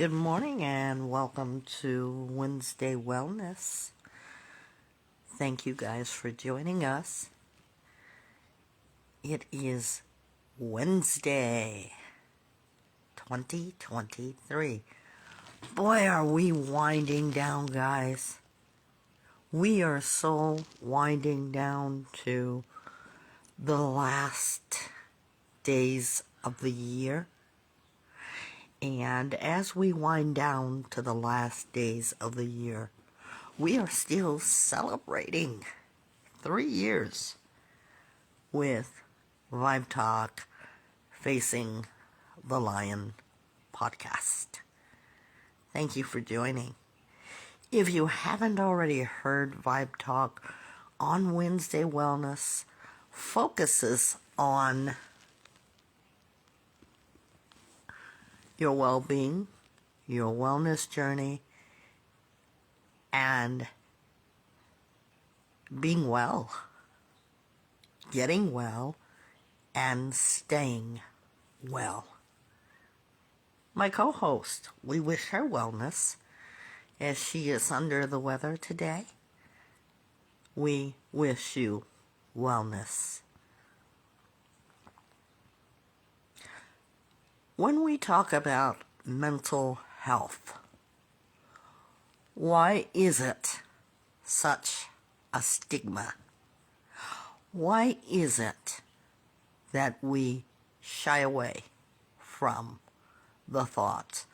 Good morning and welcome to Wednesday Wellness. Thank you guys for joining us. It is Wednesday, 2023. Boy, are we winding down, guys. We are so winding down to the last days of the year. And as we wind down to the last days of the year, we are still celebrating 3 years with Vibe Talk Facing the Lion podcast. Thank you for joining. If you haven't already heard, Vibe Talk on Wednesday Wellness focuses on your well-being, your wellness journey, and being well, getting well, and staying well. My co-host, we wish her wellness as she is under the weather today. We wish you wellness. When we talk about mental health, why is it such a stigma? Why is it that we shy away from the thought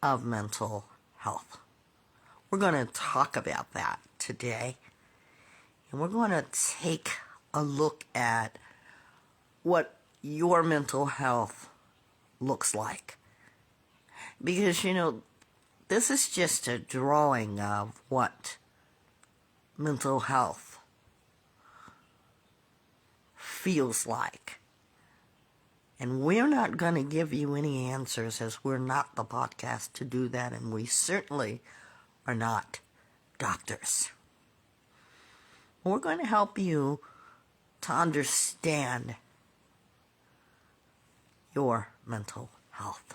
of mental health? We're going to talk about that today, and we're going to take a look at what your mental health looks like. Because, this is just a drawing of what mental health feels like. And we're not going to give you any answers, as we're not the podcast to do that, and we certainly are not doctors. We're going to help you to understand your mental health.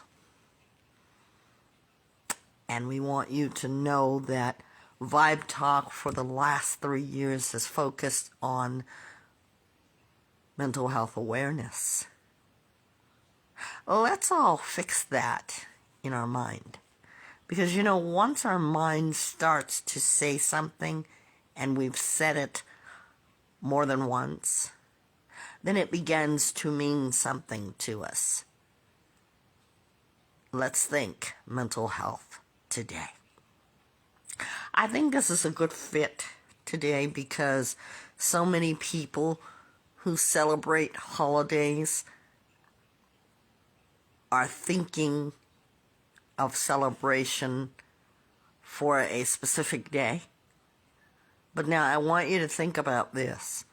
And we want you to know that Vibe Talk for the last 3 years has focused on mental health awareness. Let's all fix that in our mind. Because, once our mind starts to say something and we've said it more than once, then it begins to mean something to us. Let's think mental health today. I think this is a good fit today because so many people who celebrate holidays are thinking of celebration for a specific day. But now I want you to think about this.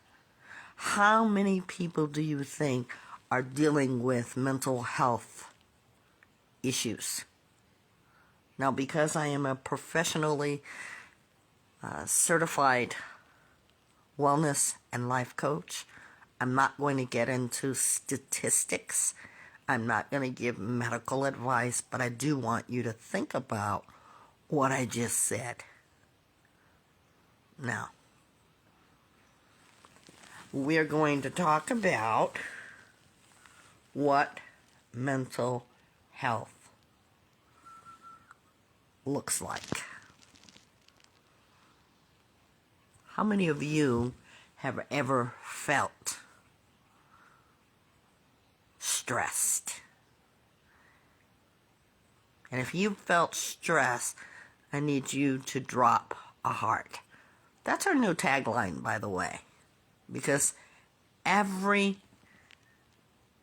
How many people do you think are dealing with mental health issues? Now, because I am a professionally certified wellness and life coach, I'm not going to get into statistics. I'm not going to give medical advice, but I do want you to think about what I just said. Now, we're going to talk about what mental health looks like. How many of you have ever felt stressed? And if you felt stress, I need you to drop a heart. That's our new tagline, by the way, because every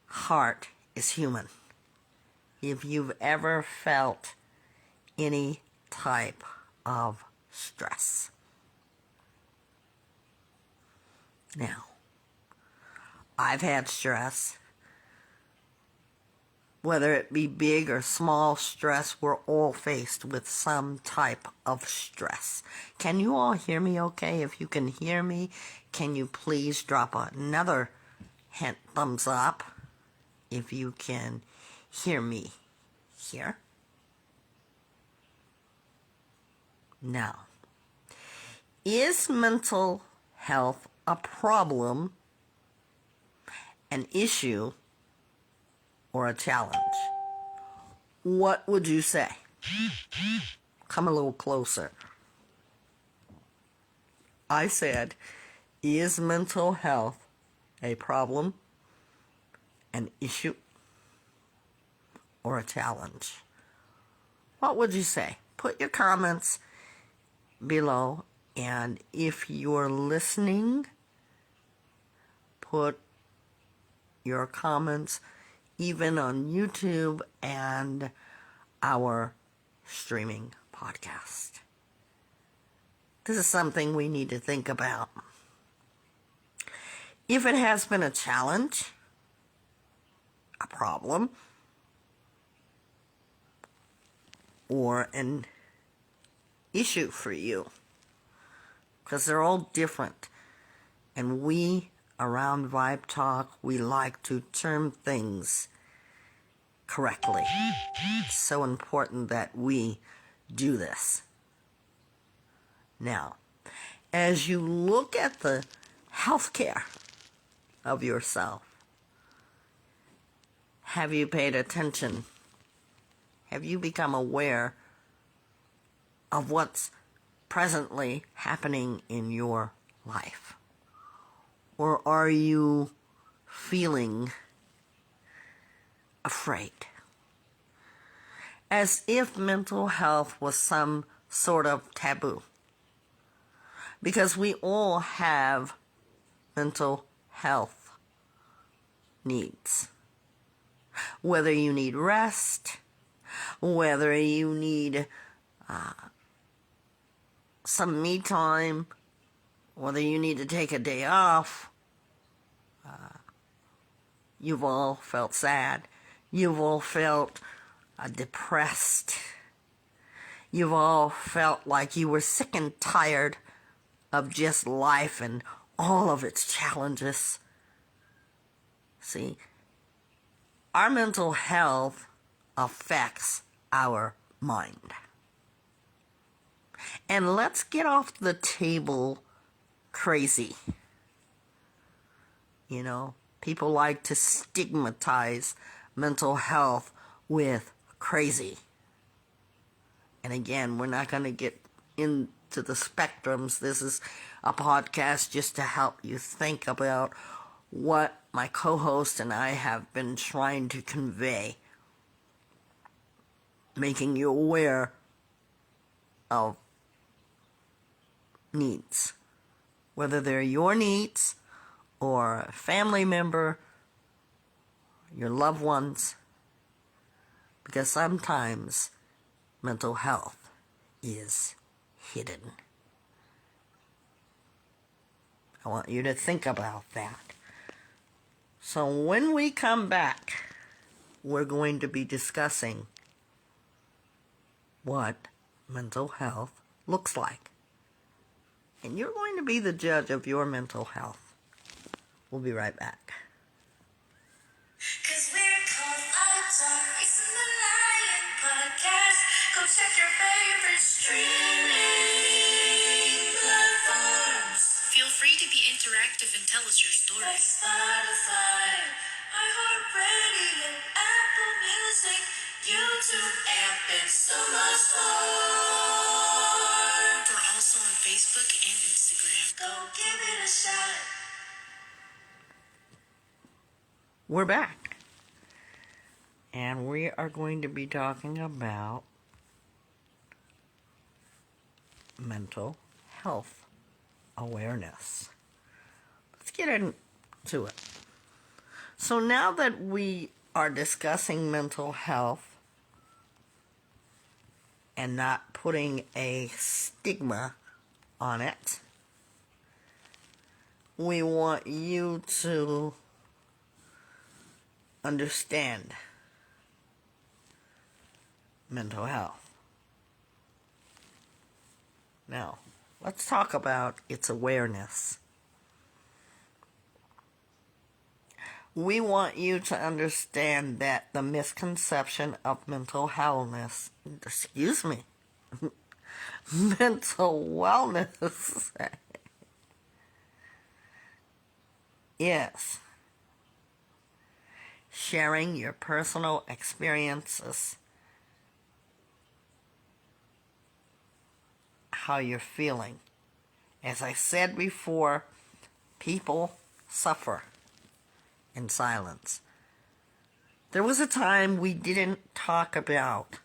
heart is human. If you've ever felt any type of stress. Now, I've had stress. Whether it be big or small stress, we're all faced with some type of stress. Can you all hear me okay? If you can hear me, can you please drop another thumbs up if you can hear me here? Now, is mental health a problem, an issue, or a challenge? What would you say? Come a little closer. I said, is mental health a problem, an issue, or a challenge? What would you say? Put your comments below, and if you're listening, put your comments even on YouTube and our streaming podcast. This is something we need to think about. If it has been a challenge, a problem, or an issue for you, because they're all different, and we around Vibe Talk, we like to term things correctly. It's so important that we do this. Now, as you look at the health care of yourself, have you paid attention? Have you become aware of what's presently happening in your life? Or are you feeling afraid? As if mental health was some sort of taboo. Because we all have mental health needs. Whether you need rest, whether you need some me time, whether you need to take a day off, you've all felt sad. You've all felt depressed. You've all felt like you were sick and tired of just life and all of its challenges. See, our mental health affects our mind. And let's get off the table crazy. You know, people like to stigmatize mental health with crazy. And again, we're not going to get into the spectrums. This is a podcast just to help you think about what my co-host and I have been trying to convey, making you aware of needs, whether they're your needs or a family member, your loved ones, because sometimes mental health is hidden. I want you to think about that. So when we come back, we're going to be discussing what mental health looks like. And you're going to be the judge of your mental health. We'll be right back. 'Cause we're called Vibe Talk, Racing the Lion podcast. Go check your favorite streaming platforms. Feel free to be interactive and tell us your story. Like Spotify, iHeartRadio, Apple Music, YouTube, and so much more. We're also on Facebook and Instagram. Go give it a shot. We're back. And we are going to be talking about mental health awareness. Let's get into it. So now that we are discussing mental health and not putting a stigma on it, we want you to understand mental health. Now, let's talk about its awareness. We want you to understand that the misconception of mental health, Mental wellness is sharing your personal experiences, how you're feeling. As I said before, people suffer in silence. There was a time we didn't talk about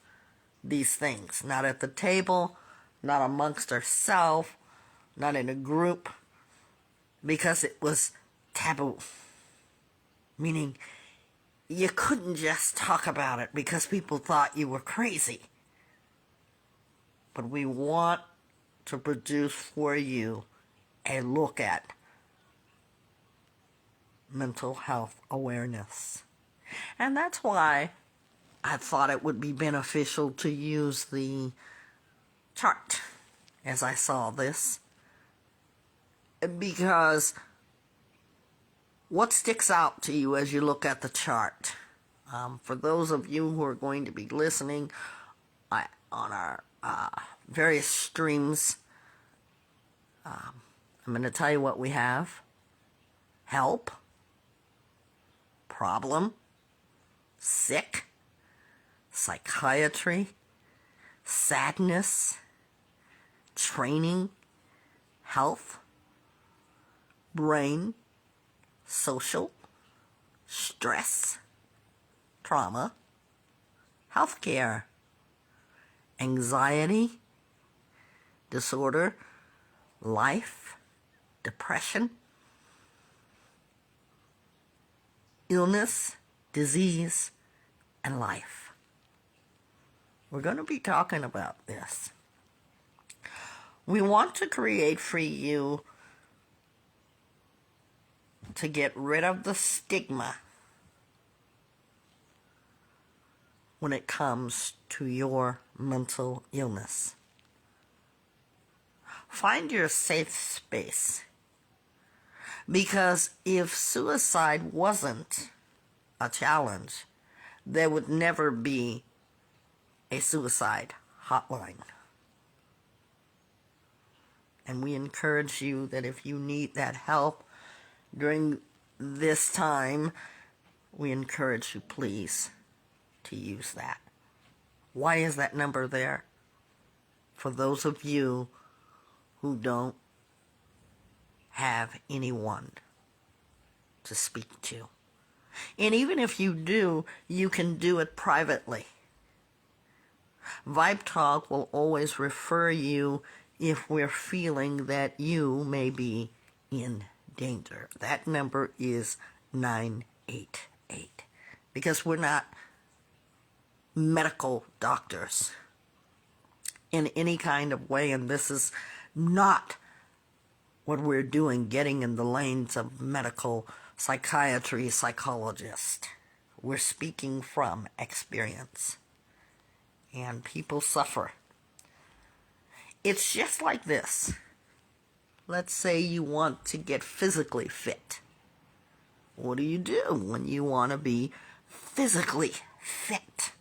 these things, not at the table, not amongst ourselves, not in a group, because it was taboo. Meaning, you couldn't just talk about it because people thought you were crazy. But we want to produce for you a look at mental health awareness. And that's why I thought it would be beneficial to use the chart as I saw this. Because what sticks out to you as you look at the chart? For those of you who are going to be listening on our various streams, I'm going to tell you what we have. Help, problem, sick, psychiatry, sadness, training, health, brain, social, stress, trauma, healthcare, anxiety, disorder, life, depression, illness, disease, and life. We're going to be talking about this. We want to create for you to get rid of the stigma when it comes to your mental illness. Find your safe space. Because if suicide wasn't a challenge, there would never be a suicide hotline. And we encourage you that if you need that help during this time, we encourage you, please, to use that. Why is that number there? For those of you who don't have anyone to speak to. And even if you do, you can do it privately. Vibe Talk will always refer you if we're feeling that you may be in danger. That number is 988. Because we're not medical doctors in any kind of way, and this is not what we're doing, getting in the lanes of medical psychiatry, psychologist. We're speaking from experience. And people suffer. It's just like this. Let's say you want to get physically fit. What do you do when you want to be physically fit?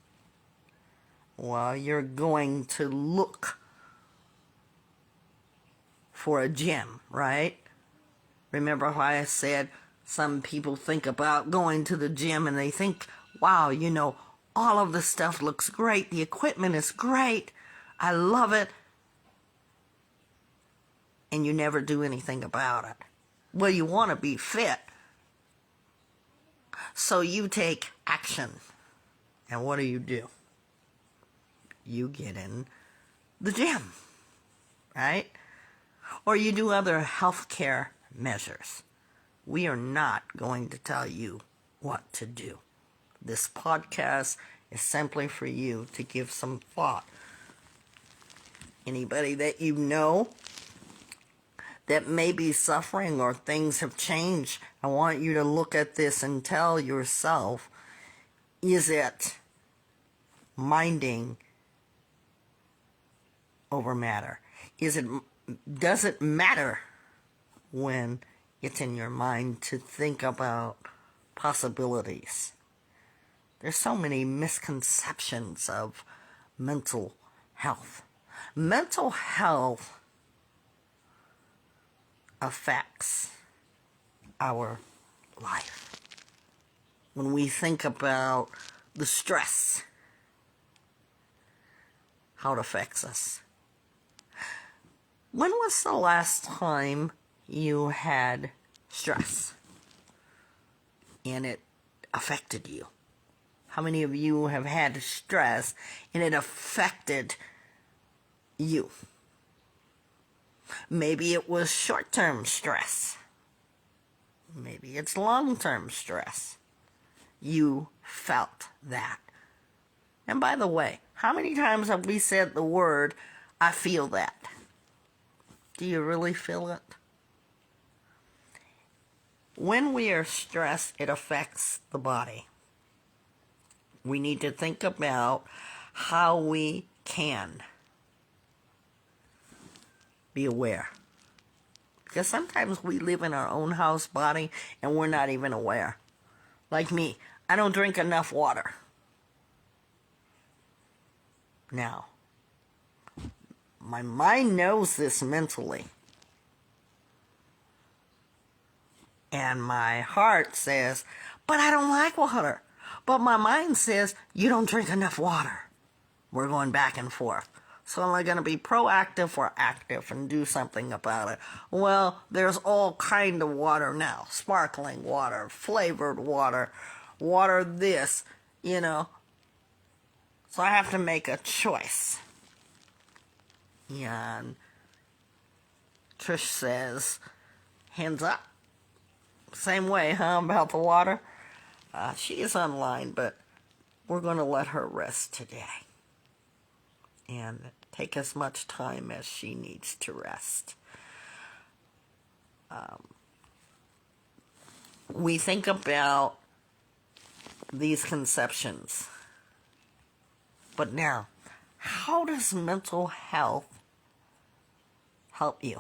Well, you're going to look for a gym, right? Remember how I said some people think about going to the gym and they think, wow, all of the stuff looks great. The equipment is great. I love it. And you never do anything about it. Well, you want to be fit. So you take action. And what do? You get in the gym, right? Or you do other healthcare measures. We are not going to tell you what to do. This podcast is simply for you to give some thought. Anybody that you know that may be suffering or things have changed, I want you to look at this and tell yourself, is it minding over matter? Does it matter when it's in your mind to think about possibilities? There's so many misconceptions of mental health. Mental health affects our life. When we think about the stress, how it affects us. When was the last time you had stress and it affected you? How many of you have had stress and it affected you? Maybe it was short-term stress. Maybe it's long-term stress. You felt that. And by the way, how many times have we said the word, I feel that? Do you really feel it? When we are stressed, it affects the body. We need to think about how we can be aware. Because sometimes we live in our own house body and we're not even aware. Like me, I don't drink enough water. Now, my mind knows this mentally. And my heart says, but I don't like water. But my mind says, you don't drink enough water. We're going back and forth. So am I going to be proactive or active and do something about it? Well, there's all kind of water now. Sparkling water, flavored water, water this, So I have to make a choice. And Trish says, hands up. Same way, huh, about the water? She is online, but we're going to let her rest today. And take as much time as she needs to rest. We think about these conceptions. But now, how does mental health help you?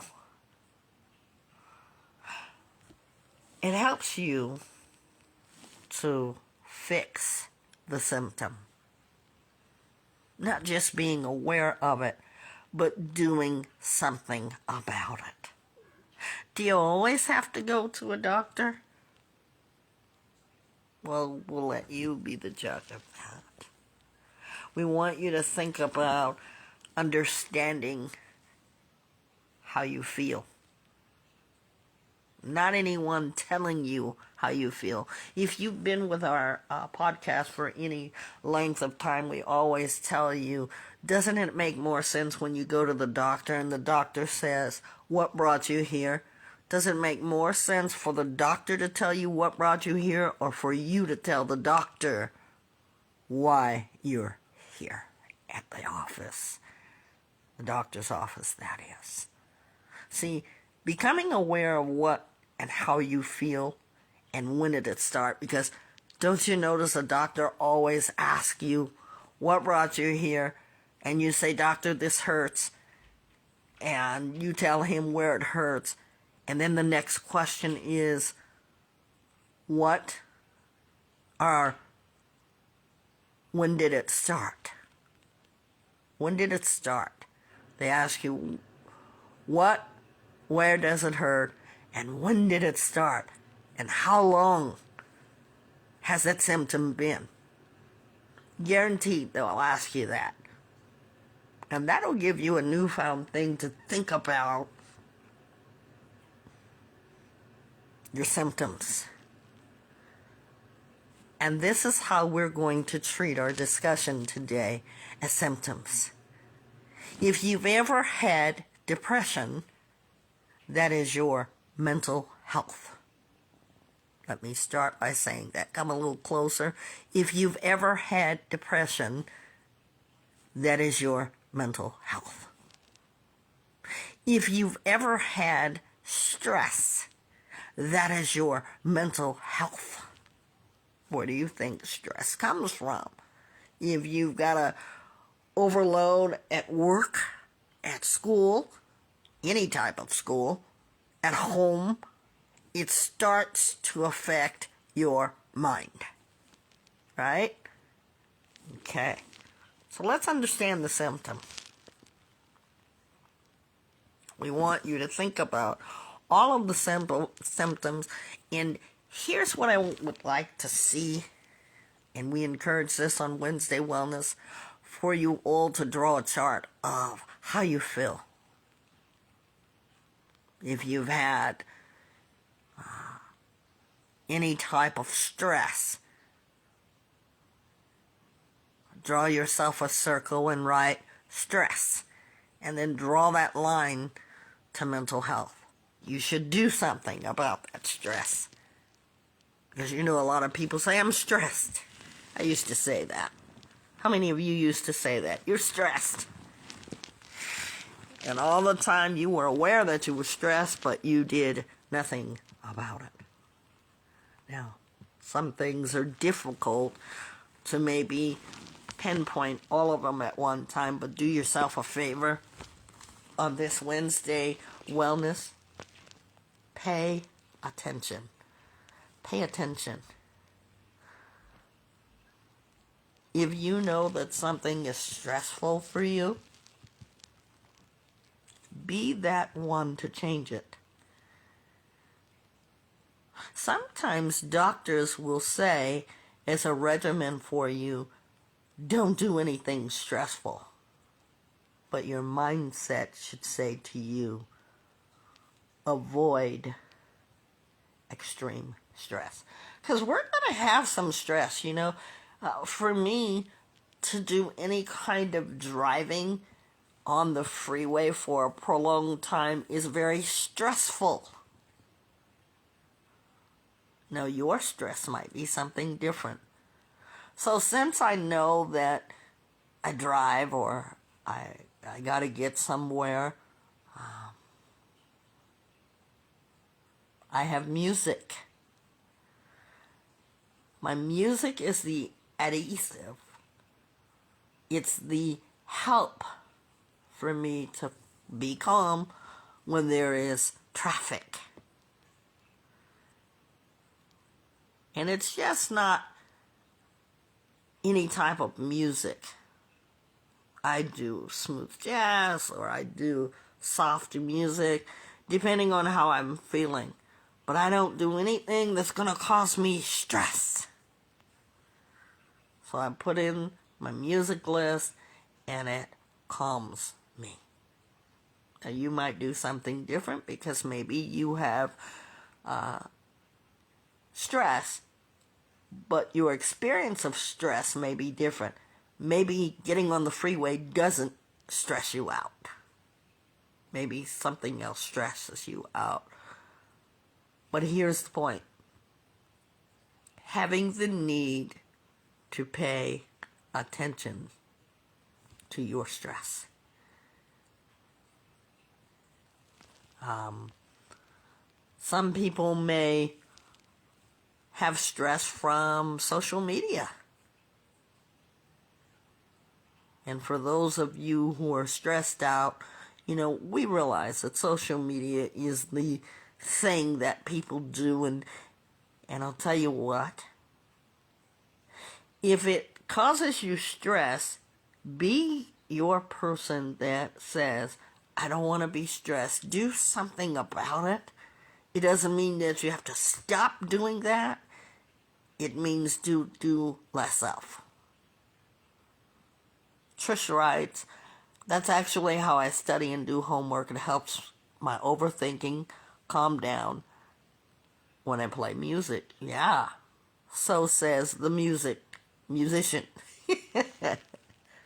It helps you to fix the symptom. Not just being aware of it, but doing something about it. Do you always have to go to a doctor? Well, we'll let you be the judge of that. We want you to think about understanding how you feel. Not anyone telling you how you feel. If you've been with our podcast for any length of time, we always tell you, doesn't it make more sense when you go to the doctor and the doctor says, what brought you here? Does it make more sense for the doctor to tell you what brought you here, or for you to tell the doctor why you're here at the office? The doctor's office, that is. See, becoming aware of what and how you feel and when did it start, because don't you notice a doctor always asks you, what brought you here? And you say, doctor, this hurts. And you tell him where it hurts. And then the next question is, when did it start? When did it start? They ask you, where does it hurt, and when did it start, and how long has that symptom been? Guaranteed they'll ask you that. And that'll give you a newfound thing to think about your symptoms. And this is how we're going to treat our discussion today as symptoms. If you've ever had depression, that is your mental health. Let me start by saying that. Come a little closer. If you've ever had depression, that is your mental health. If you've ever had stress, that is your mental health. Where do you think stress comes from? If you've got a overload at work, at school, any type of school, at home, it starts to affect your mind. Right? Okay. So let's understand the symptom. We want you to think about all of the symptoms. And here's what I would like to see, and we encourage this on Wednesday Wellness, for you all to draw a chart of how you feel. If you've had any type of stress, draw yourself a circle and write stress, and then draw that line to mental health. You should do something about that stress, because you know a lot of people say, I'm stressed. I used to say that. How many of you used to say that? You're stressed. And all the time you were aware that you were stressed, but you did nothing about it. Now, some things are difficult to maybe pinpoint all of them at one time, but do yourself a favor on this Wednesday Wellness. Pay attention. Pay attention. If you know that something is stressful for you, be that one to change it. Sometimes doctors will say, as a regimen for you, don't do anything stressful. But your mindset should say to you, avoid extreme stress. Because we're going to have some stress, you know. For me, to do any kind of driving on the freeway for a prolonged time is very stressful. Now, your stress might be something different. So since I know that I drive or I got to get somewhere, I have music. My music is the adhesive. It's the help for me to be calm when there is traffic. And it's just not any type of music. I do smooth jazz or I do soft music, depending on how I'm feeling. But I don't do anything that's going to cause me stress. So I put in my music list and it calms me. Now you might do something different because maybe you have stress, but your experience of stress may be different. Maybe getting on the freeway doesn't stress you out. Maybe something else stresses you out. But here's the point. Having the need to pay attention to your stress. Some people may have stress from social media. And for those of you who are stressed out, you know, we realize that social media is the thing that people do, and I'll tell you what, if it causes you stress, be your person that says, I don't want to be stressed. Do something about it. It doesn't mean that you have to stop doing that. It means do less of. Trish writes, that's actually how I study and do homework. It helps my overthinking calm down when I play music. Yeah, so says the musician.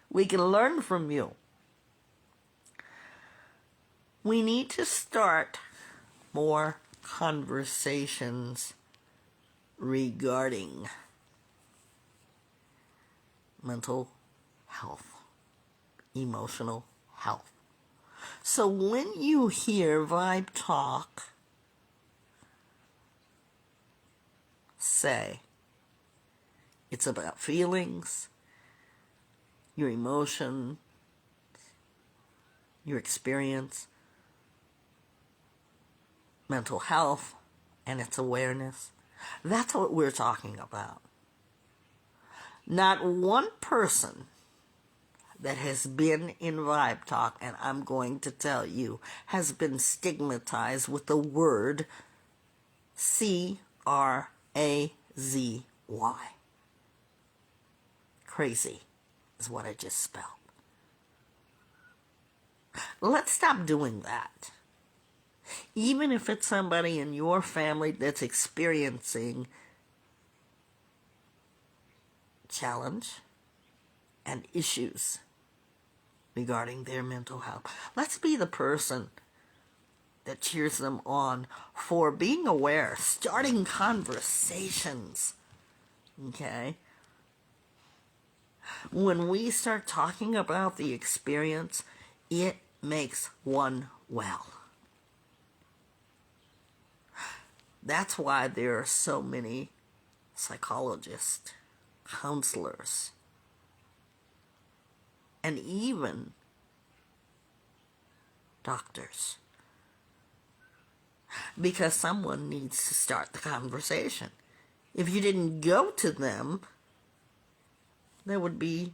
We can learn from you. We need to start more conversations regarding mental health, emotional health. So when you hear Vibe Talk say it's about feelings, your emotion, your experience, mental health, and its awareness, that's what we're talking about. Not one person that has been in Vibe Talk, and I'm going to tell you, has been stigmatized with the word C-R-A-Z-Y. Crazy is what I just spelled. Let's stop doing that. Even if it's somebody in your family that's experiencing challenge and issues regarding their mental health, let's be the person that cheers them on for being aware, starting conversations. Okay? When we start talking about the experience, it makes one well. That's why there are so many psychologists, counselors, and even doctors. Because someone needs to start the conversation. If you didn't go to them, there would be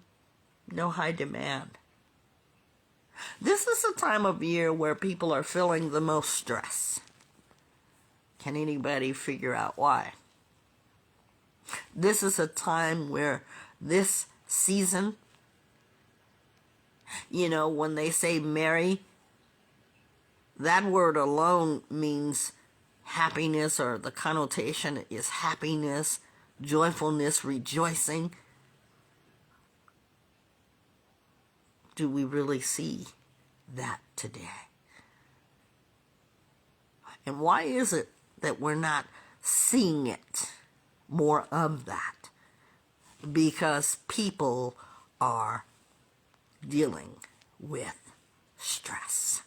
no high demand. This is a time of year where people are feeling the most stress. Can anybody figure out why? This is a time where this season, when they say merry, that word alone means happiness, or the connotation is happiness, joyfulness, rejoicing. Do we really see that today? And why is it that we're not seeing it, more of that? Because people are dealing with stress.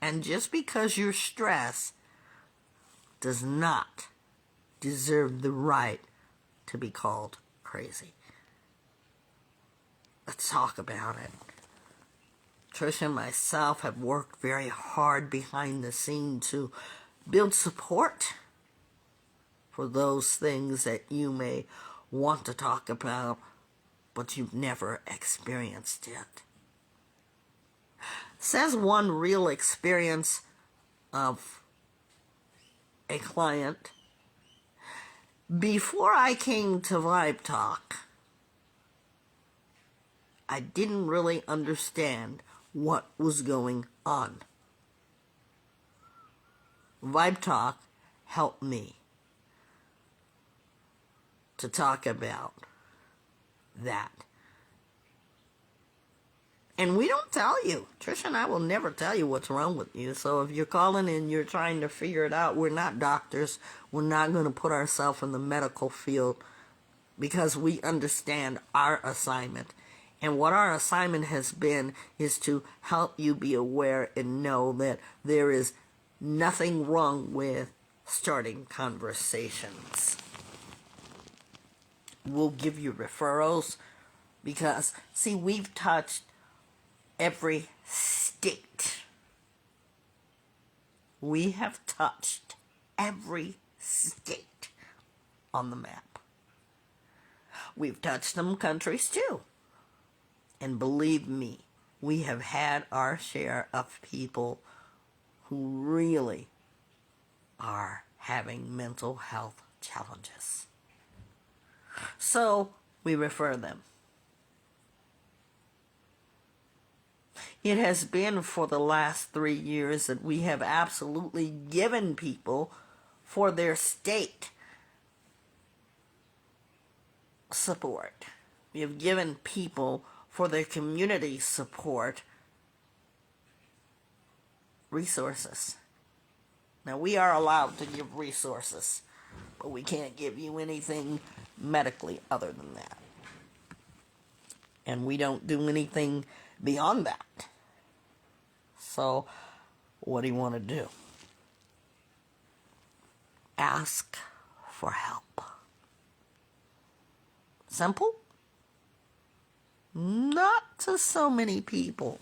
And just because you're stressed does not deserve the right to be called crazy. Let's talk about it. Trish and myself have worked very hard behind the scenes to build support for those things that you may want to talk about, but you've never experienced it. Says one real experience of a client. Before I came to Vibe Talk, I didn't really understand what was going on. Vibe Talk helped me to talk about that. And we don't tell you. Trish and I will never tell you what's wrong with you. So if you're calling and you're trying to figure it out, we're not doctors. We're not going to put ourselves in the medical field, because we understand our assignment. And what our assignment has been is to help you be aware and know that there is nothing wrong with starting conversations. We'll give you referrals because, see, we've touched every state. We have touched every state on the map. We've touched some countries too. And believe me, we have had our share of people who really are having mental health challenges. So we refer them. It has been for the last 3 years that we have absolutely given people for their state support. We have given people for their community support resources. Now, we are allowed to give resources, but we can't give you anything medically other than that. And we don't do anything beyond that. So, what do you want to do? Ask for help. Simple? Not to so many people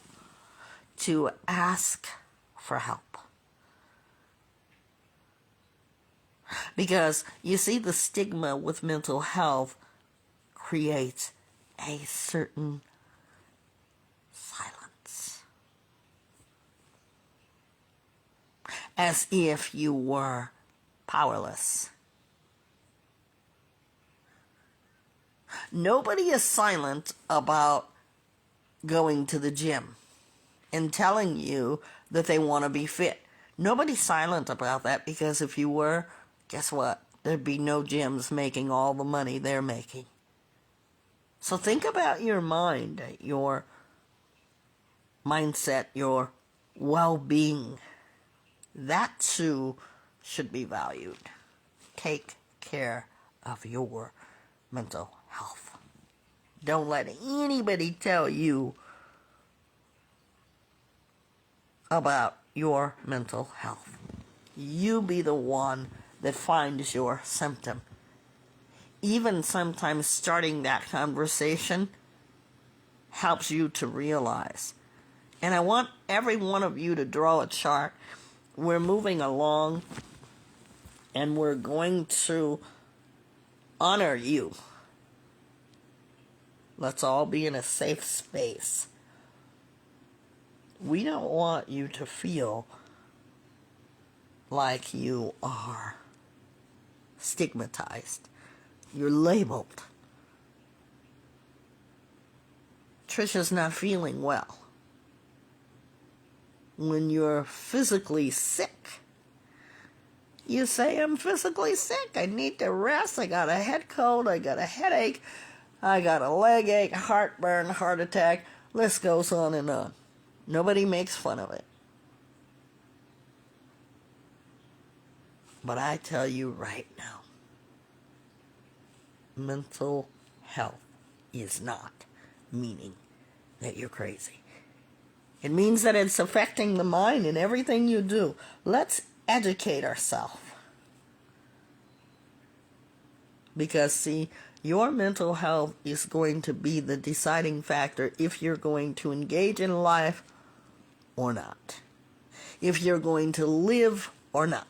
to ask for help. Because you see, the stigma with mental health creates a certain silence. As if you were powerless. Nobody is silent about going to the gym and telling you that they want to be fit. Nobody's silent about that, because if you were, guess what? There'd be no gyms making all the money they're making. So think about your mind, your mindset, your well-being. That too should be valued. Take care of your mental health. Don't let anybody tell you about your mental health. You be the one that finds your symptom. Even sometimes starting that conversation helps you to realize. And I want every one of you to draw a chart. We're moving along, and we're going to honor you. Let's all be in a safe space. We don't want you to feel like you are stigmatized. You're labeled. Trisha's not feeling well. When you're physically sick, you say, I'm physically sick. I need to rest. I got a head cold. I got a headache. I got a leg ache, heartburn, heart attack. List goes on and on. Nobody makes fun of it. But I tell you right now, mental health is not meaning that you're crazy. It means that it's affecting the mind in everything you do. Let's educate ourselves. Because, see, your mental health is going to be the deciding factor if you're going to engage in life or not. If you're going to live or not.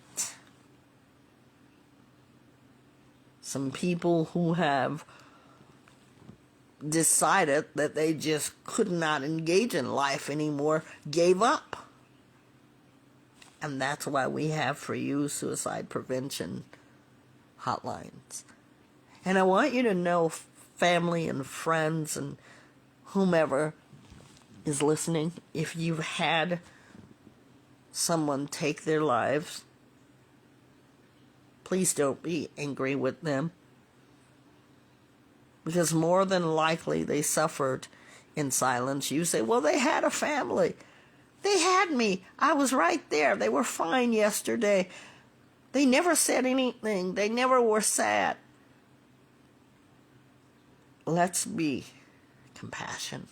Some people who have decided that they just could not engage in life anymore gave up. And that's why we have for you suicide prevention hotlines. And I want you to know, family and friends and whomever is listening, if you've had someone take their lives, please don't be angry with them. Because more than likely they suffered in silence. You say, well, they had a family. They had me. I was right there. They were fine yesterday. They never said anything. They never were sad. Let's be compassionate.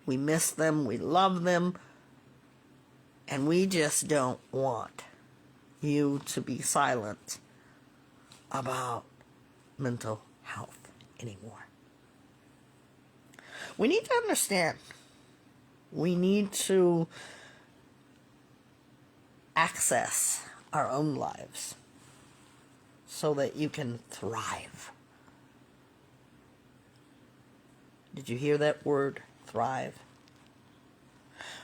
We miss them. We love them. And we just don't want you to be silent about mental health anymore. We need to understand. We need to access our own lives so that you can thrive. Did you hear that word, thrive?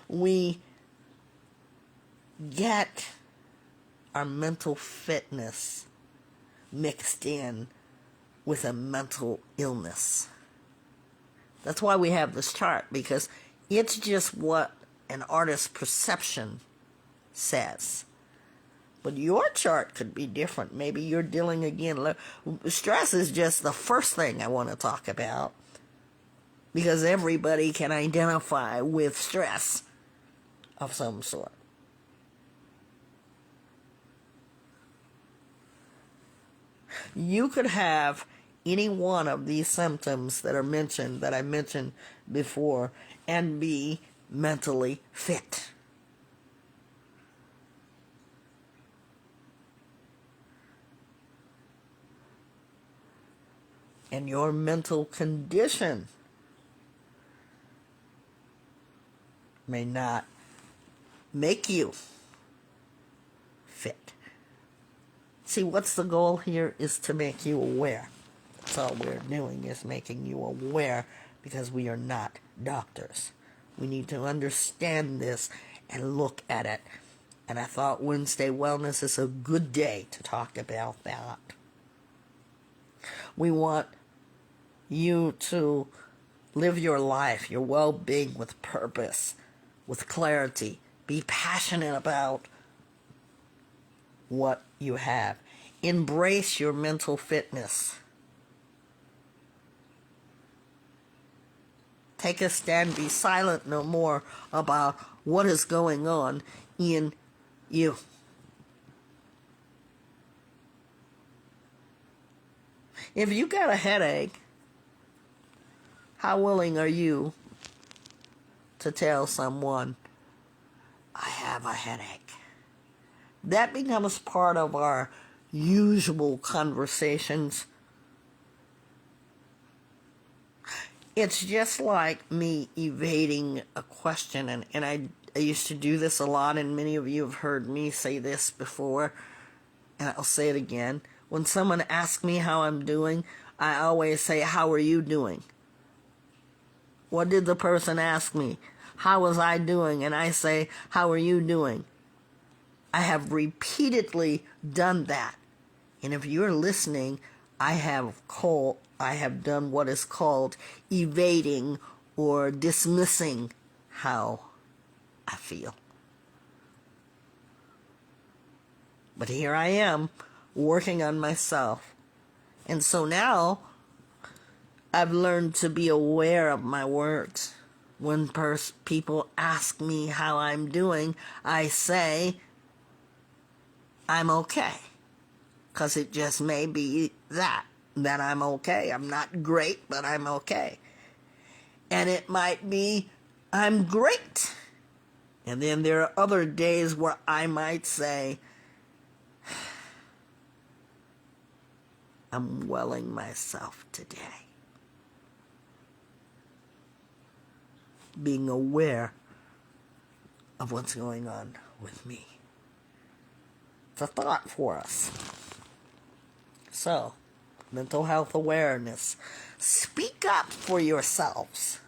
We get our mental fitness mixed in with a mental illness. That's why we have this chart, because it's just what an artist's perception says. But your chart could be different. Maybe you're dealing again. Stress is just the first thing I want to talk about, because everybody can identify with stress of some sort. You could have any one of these symptoms that I mentioned before, and be mentally fit. And your mental condition may not make you fit. See, what's the goal here is to make you aware. That's all we're doing, is making you aware, because we are not doctors. We need to understand this and look at it. And I thought Wednesday Wellness is a good day to talk about that. We want you to live your life, your well-being with purpose, with clarity. Be passionate about what you have. Embrace your mental fitness. Take a stand. Be silent no more about what is going on in you. If you got a headache, how willing are you to tell someone, I have a headache? That becomes part of our usual conversations. It's just like me evading a question, and I used to do this a lot, and many of you have heard me say this before, and I'll say it again. When someone asks me how I'm doing, I always say, how are you doing? What did the person ask me? How was I doing? And I say, how are you doing? I have repeatedly done that. And if you're listening, I have done what is called evading or dismissing how I feel. But here I am, working on myself. And so now I've learned to be aware of my words. When people ask me how I'm doing, I say, I'm okay. Because it just may be that I'm okay. I'm not great, but I'm okay. And it might be, I'm great. And then there are other days where I might say, I'm welling myself today. Being aware of what's going on with me. It's a thought for us. So, mental health awareness. Speak up for yourselves.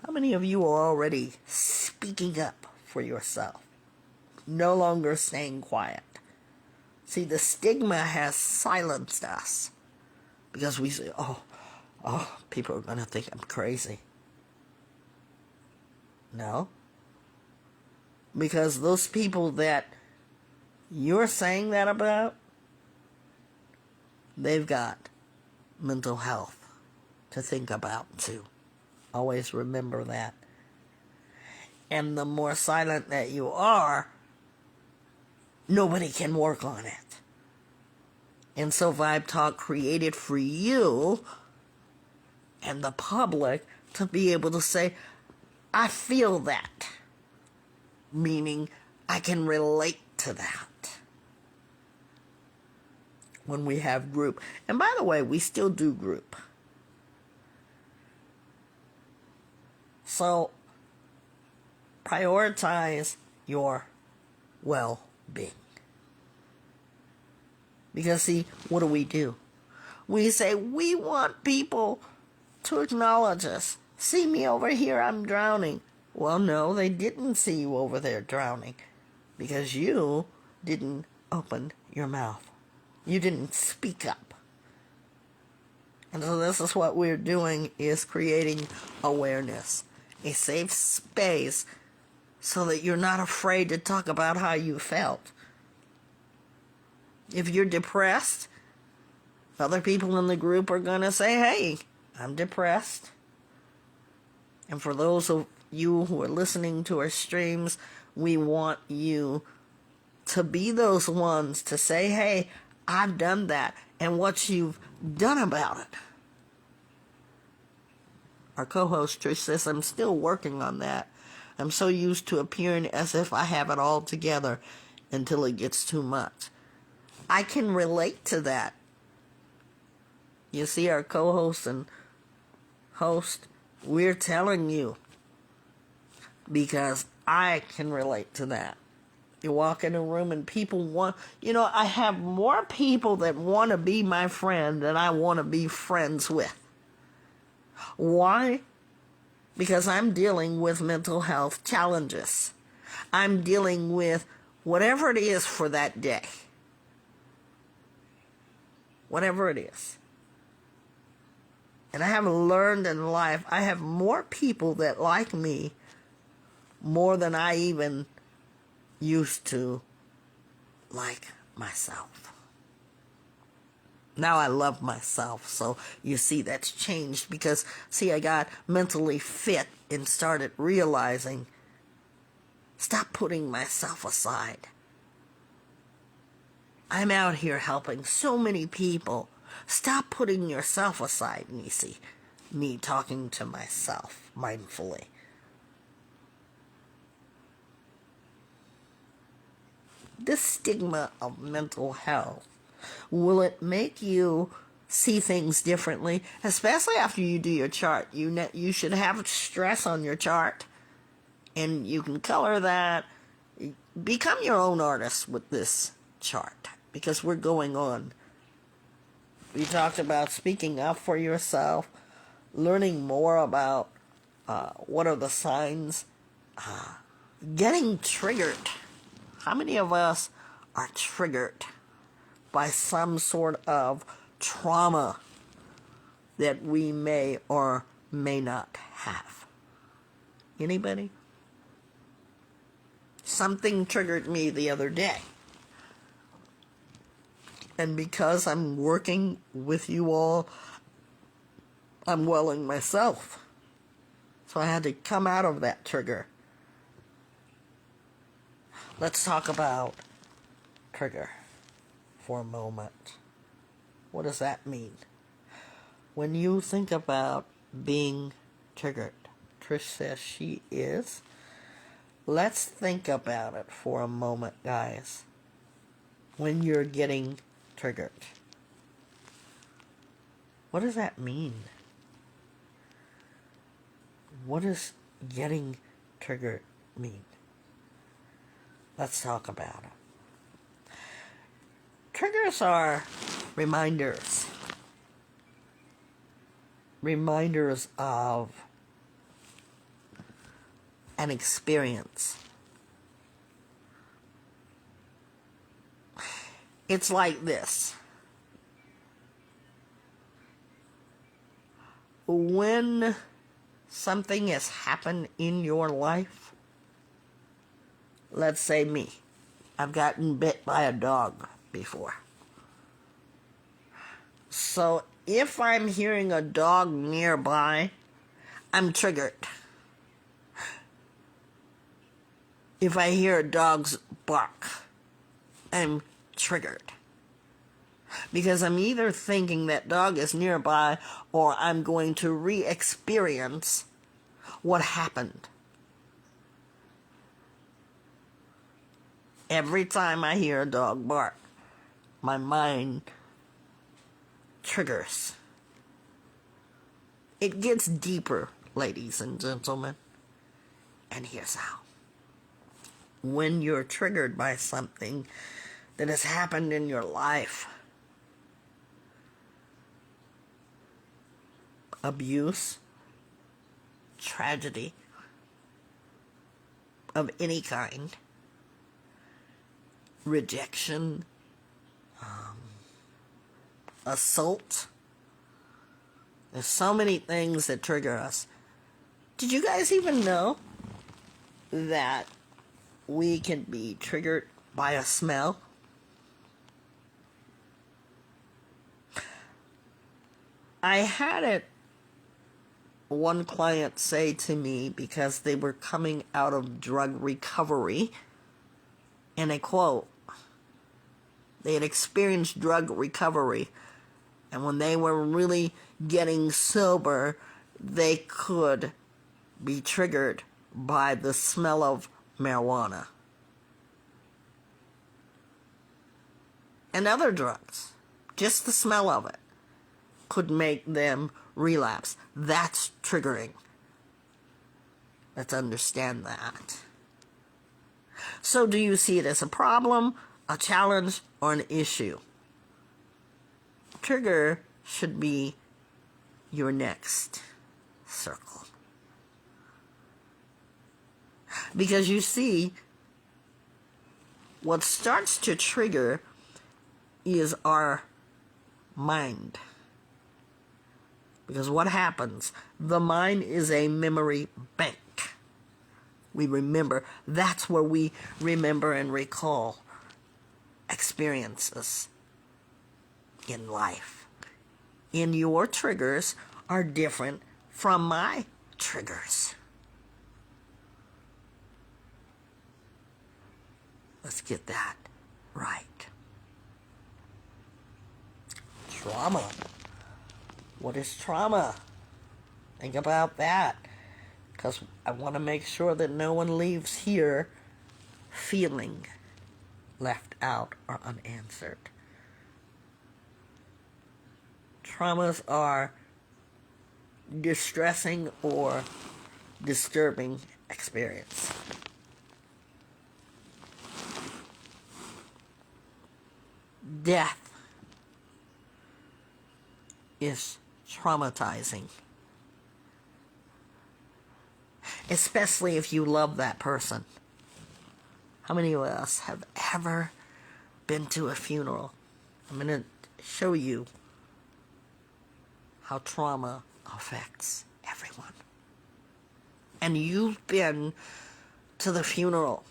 How many of you are already speaking up for yourself? No longer staying quiet. See, the stigma has silenced us. Because we say, oh, people are going to think I'm crazy. No. Because those people that you're saying that about, they've got mental health to think about too. Always remember that. And the more silent that you are, nobody can work on it. And so Vibe Talk created for you and the public to be able to say, I feel that. Meaning, I can relate to that. When we have group. And by the way, we still do group. So, prioritize your well-being. Because see, what do? We say we want people to acknowledge us. See me over here, I'm drowning. Well, no, they didn't see you over there drowning. Because you didn't open your mouth. You didn't speak up. And so this is what we're doing, is creating awareness. A safe space so that you're not afraid to talk about how you felt. If you're depressed, other people in the group are going to say, hey, I'm depressed. And for those of you who are listening to our streams, we want you to be those ones to say, hey, I've done that, and what you've done about it. Our co-host Trish says, I'm still working on that. I'm so used to appearing as if I have it all together until it gets too much. I can relate to that. You see, our co-host and host, we're telling you, because I can relate to that. You walk in a room and people want, I have more people that want to be my friend than I want to be friends with. Why? Because I'm dealing with mental health challenges. I'm dealing with whatever it is for that day. Whatever it is. And I have learned in life, I have more people that like me more than I even used to like myself. Now I love myself, so you see that's changed because, I got mentally fit and started realizing, stop putting myself aside. I'm out here helping so many people. Stop putting yourself aside, Nisi. Me talking to myself mindfully. This stigma of mental health, will it make you see things differently? Especially after you do your chart. You should have stress on your chart, and you can color that. Become your own artist with this chart, because we're going on. We talked about speaking up for yourself, learning more about what are the signs, getting triggered. How many of us are triggered by some sort of trauma that we may or may not have? Anybody? Something triggered me the other day. And because I'm working with you all, I'm welling myself. So I had to come out of that trigger. Let's talk about trigger for a moment. What does that mean? When you think about being triggered, Trish says she is. Let's think about it for a moment, guys. When you're getting triggered, what does that mean? What does getting triggered mean? Let's talk about it. Triggers are reminders. Reminders of an experience. It's like this. When something has happened in your life, let's say me, I've gotten bit by a dog before. So if I'm hearing a dog nearby, I'm triggered. If I hear a dog's bark, I'm triggered. Because I'm either thinking that dog is nearby or I'm going to re-experience what happened. Every time I hear a dog bark, my mind triggers. It gets deeper, ladies and gentlemen. And here's how. When you're triggered by something that has happened in your life, abuse, tragedy of any kind, rejection, assault. There's so many things that trigger us. Did you guys even know that we can be triggered by a smell? I had it one client say to me, because they were coming out of drug recovery, and I quote, they had experienced drug recovery, and when they were really getting sober, they could be triggered by the smell of marijuana and other drugs. Just the smell of it could make them relapse. That's triggering. Let's understand that. So do you see it as a problem, a challenge, or an issue? Trigger should be your next circle. Because you see, what starts to trigger is our mind. Because what happens? The mind is a memory bank. We remember. That's where we remember and recall experiences in life. And your triggers are different from my triggers. Let's get that right. Trauma. What is trauma? Think about that. Because I want to make sure that no one leaves here feeling left out or unanswered. Traumas are distressing or disturbing experience. Death is traumatizing, especially if you love that person. How many of us have ever been to a funeral? I'm going to show you how trauma affects everyone. And you've been to the funeral.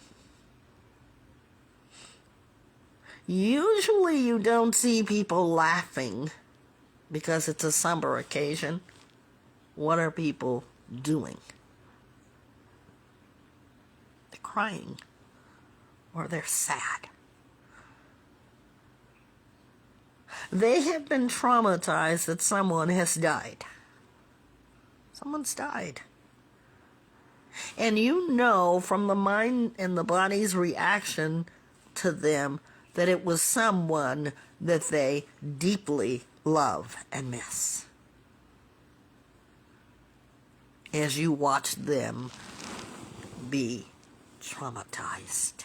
Usually you don't see people laughing because it's a somber occasion. What are people doing? They're crying or they're sad. They have been traumatized that someone has died. Someone's died. And you know from the mind and the body's reaction to them that it was someone that they deeply love and miss. As you watch them be traumatized.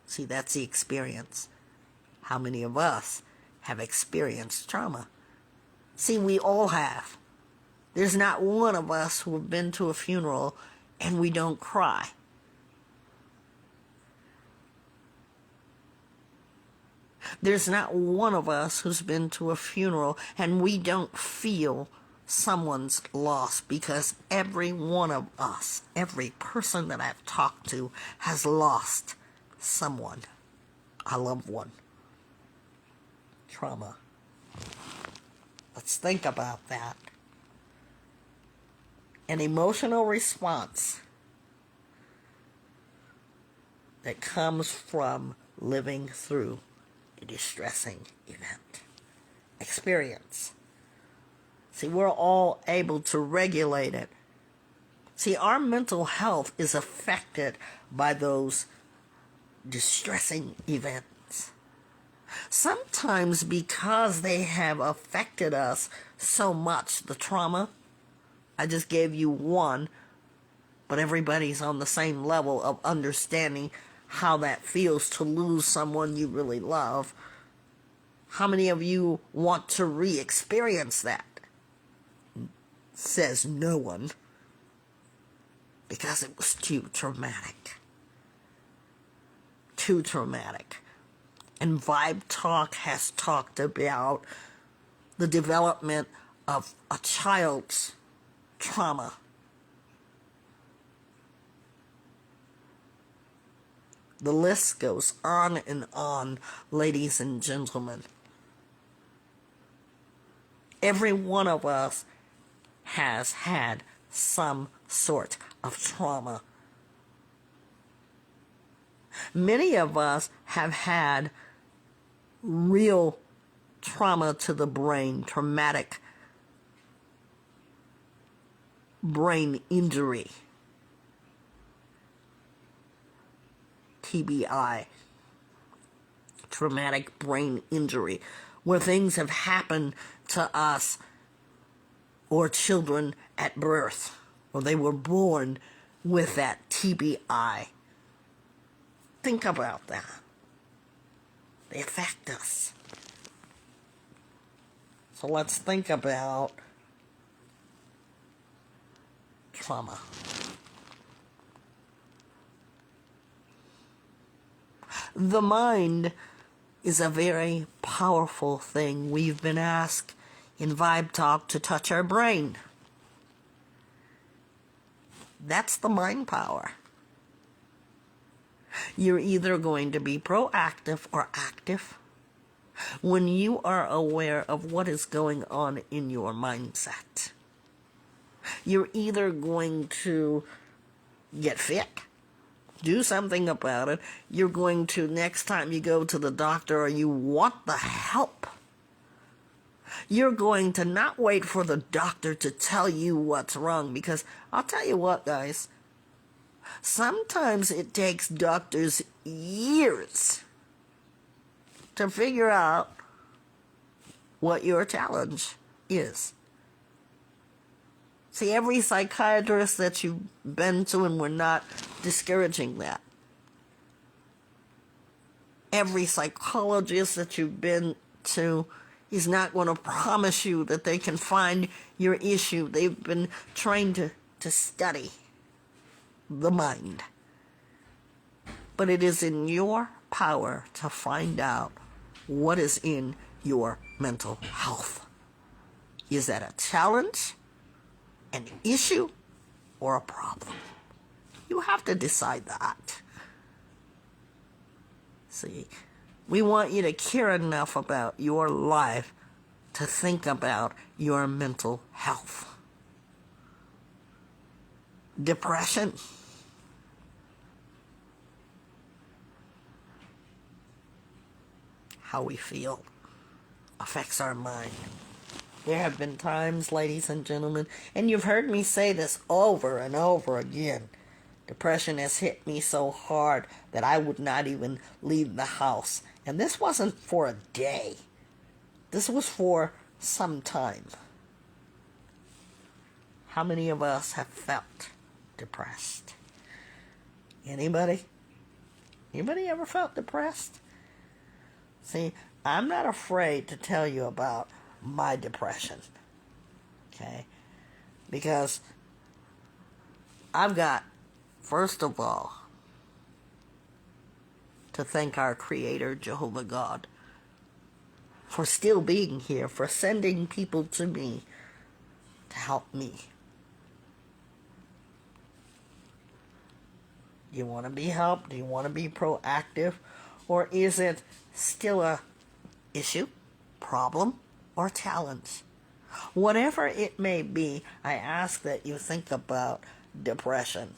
See, that's the experience. How many of us have experienced trauma? See, we all have. There's not one of us who have been to a funeral and we don't cry. There's not one of us who's been to a funeral and we don't feel someone's loss, because every one of us, every person that I've talked to has lost someone, a loved one. Trauma. Let's think about that. An emotional response that comes from living through a distressing event. Experience. See, we're all able to regulate it. See, our mental health is affected by those distressing events. Sometimes because they have affected us so much, the trauma, I just gave you one, but everybody's on the same level of understanding how that feels to lose someone you really love. How many of you want to re-experience that? Says no one, because it was too traumatic. Too traumatic. And Vibe Talk has talked about the development of a child's trauma. The list goes on and on, ladies and gentlemen. Every one of us has had some sort of trauma. Many of us have had real trauma to the brain, traumatic brain injury, TBI, traumatic brain injury, where things have happened to us or children at birth, or they were born with that TBI. Think about that. They affect us. So let's think about trauma. The mind is a very powerful thing. We've been asked in Vibe Talk to touch our brain. That's the mind power. You're either going to be proactive or active when you are aware of what is going on in your mindset. You're either going to get fit, do something about it. You're going to, next time you go to the doctor or you want the help, you're going to not wait for the doctor to tell you what's wrong. Because I'll tell you what, guys, sometimes it takes doctors years to figure out what your challenge is. See, every psychiatrist that you've been to, and we're not discouraging that, every psychologist that you've been to is not going to promise you that they can find your issue. They've been trained to study the mind. But it is in your power to find out what is in your mental health. Is that a challenge, an issue, or a problem? You have to decide that. See, we want you to care enough about your life to think about your mental health. Depression. How we feel affects our mind. There have been times, ladies and gentlemen, and you've heard me say this over and over again, depression has hit me so hard that I would not even leave the house. And this wasn't for a day. This was for some time. How many of us have felt depressed? Anybody? Anybody ever felt depressed? See, I'm not afraid to tell you about my depression. Okay? Because I've got, first of all, to thank our Creator, Jehovah God, for still being here, for sending people to me to help me. Do you want to be helped? Do you want to be proactive? Or is it still a issue, problem, or challenge? Whatever it may be, I ask that you think about depression.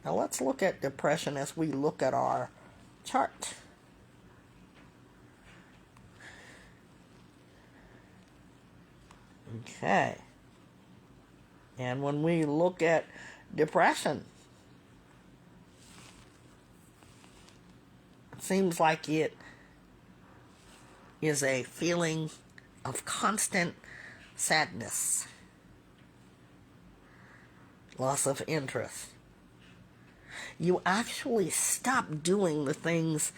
Now let's look at depression as we look at our chart. Okay. And when we look at depression, it seems like it is a feeling of constant sadness, loss of interest. You actually stop doing the things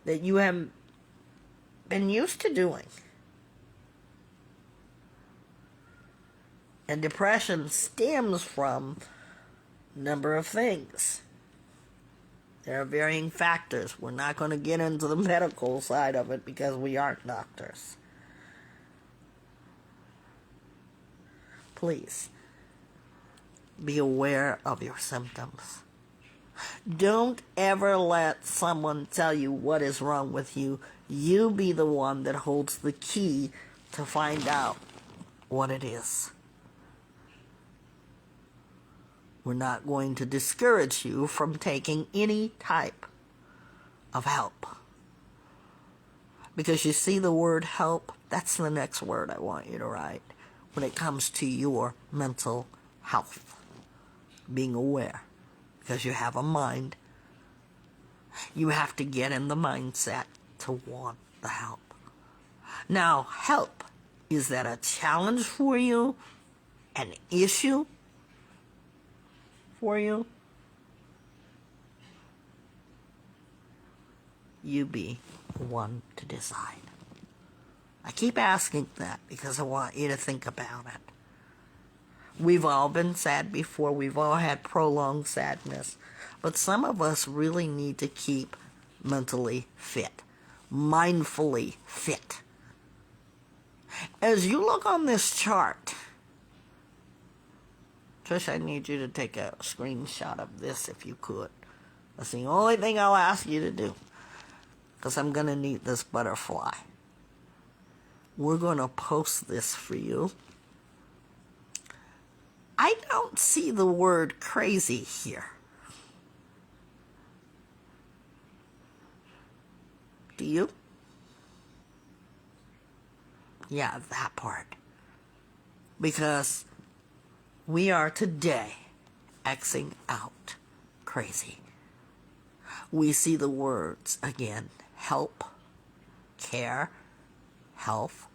that you have been used to doing. And depression stems from a number of things. There are varying factors. We're not going to get into the medical side of it because we aren't doctors. Please, be aware of your symptoms. Don't ever let someone tell you what is wrong with you. You be the one that holds the key to find out what it is. We're not going to discourage you from taking any type of help. Because you see the word help, that's the next word I want you to write when it comes to your mental health. Being aware. Because you have a mind. You have to get in the mindset to want the help. Now, help. Is that a challenge for you? An issue for you? you be the one to decide. I keep asking that because I want you to think about it. We've all been sad before. We've all had prolonged sadness. But some of us really need to keep mentally fit, mindfully fit. As you look on this chart, Trish, I need you to take a screenshot of this if you could. That's the only thing I'll ask you to do. Because I'm going to need this butterfly. We're going to post this for you. I don't see the word crazy here. Do you? Yeah, that part. Because we are today Xing out crazy. We see the words again: help, care, health.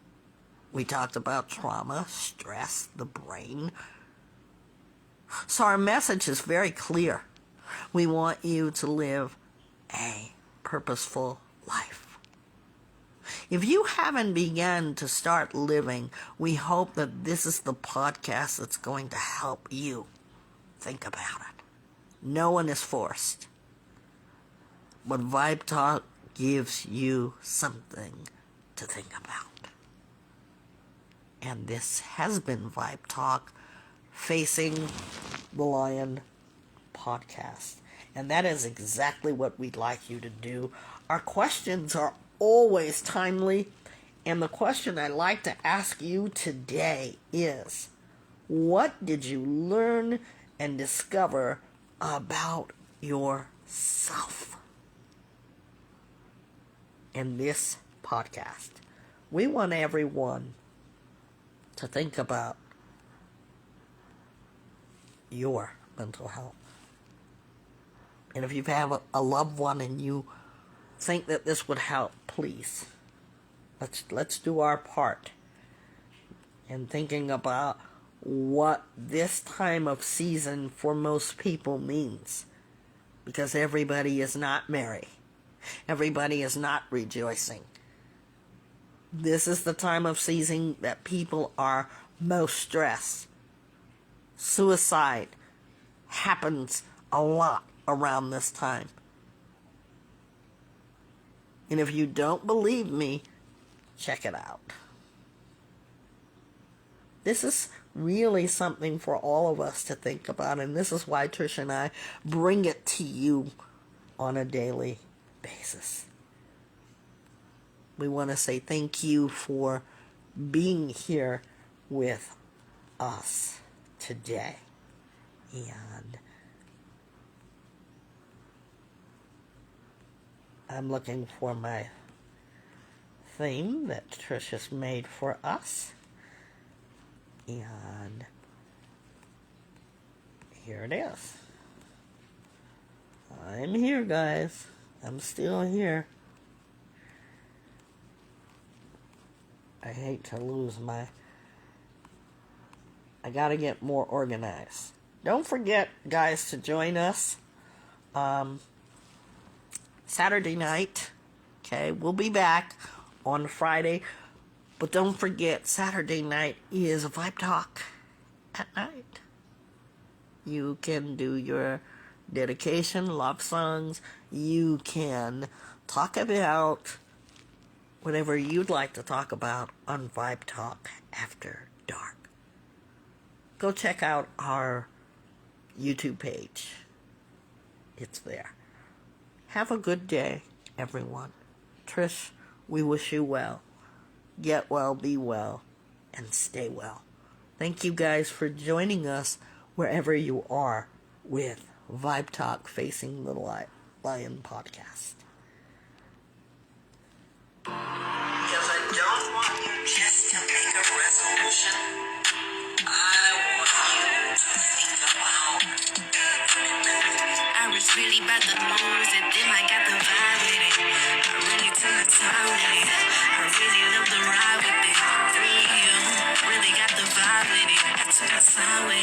We talked about trauma, stress, the brain. So our message is very clear. We want you to live a purposeful life. If you haven't begun to start living, we hope that this is the podcast that's going to help you think about it. No one is forced. But Vibe Talk gives you something to think about. And this has been Vibe Talk, Facing the Lion podcast. And that is exactly what we'd like you to do. Our questions are always timely. And the question I'd like to ask you today is, what did you learn and discover about yourself in this podcast? We want everyone to think about your mental health. And if you have a loved one and you think that this would help, please, let's do our part in thinking about what this time of season for most people means. Because everybody is not merry. Everybody is not rejoicing. This is the time of season that people are most stressed. Suicide happens a lot around this time. And if you don't believe me, check it out. This is really something for all of us to think about, and this is why Trish and I bring it to you on a daily basis. We want to say thank you for being here with us today. And I'm looking for my theme that Trish has made for us. And here it is. I'm here, guys. I'm still here. I hate to lose my... I gotta get more organized. Don't forget, guys, to join us Saturday night. Okay, we'll be back on Friday. But don't forget, Saturday night is a Vibe Talk at night. You can do your dedication, love songs. You can talk about whatever you'd like to talk about on Vibe Talk After Dark. Go check out our YouTube page. It's there. Have a good day, everyone. Trish, we wish you well. Get well, be well, and stay well. Thank you guys for joining us wherever you are with Vibe Talk Facing the Lion podcast. Because I don't want you just to make a resolution. I want you to think about I was really about to lose it, then I got the vibe with it. I really took my time with it. I really love the ride with it. 3 really got the vibe with it. I took my time with it.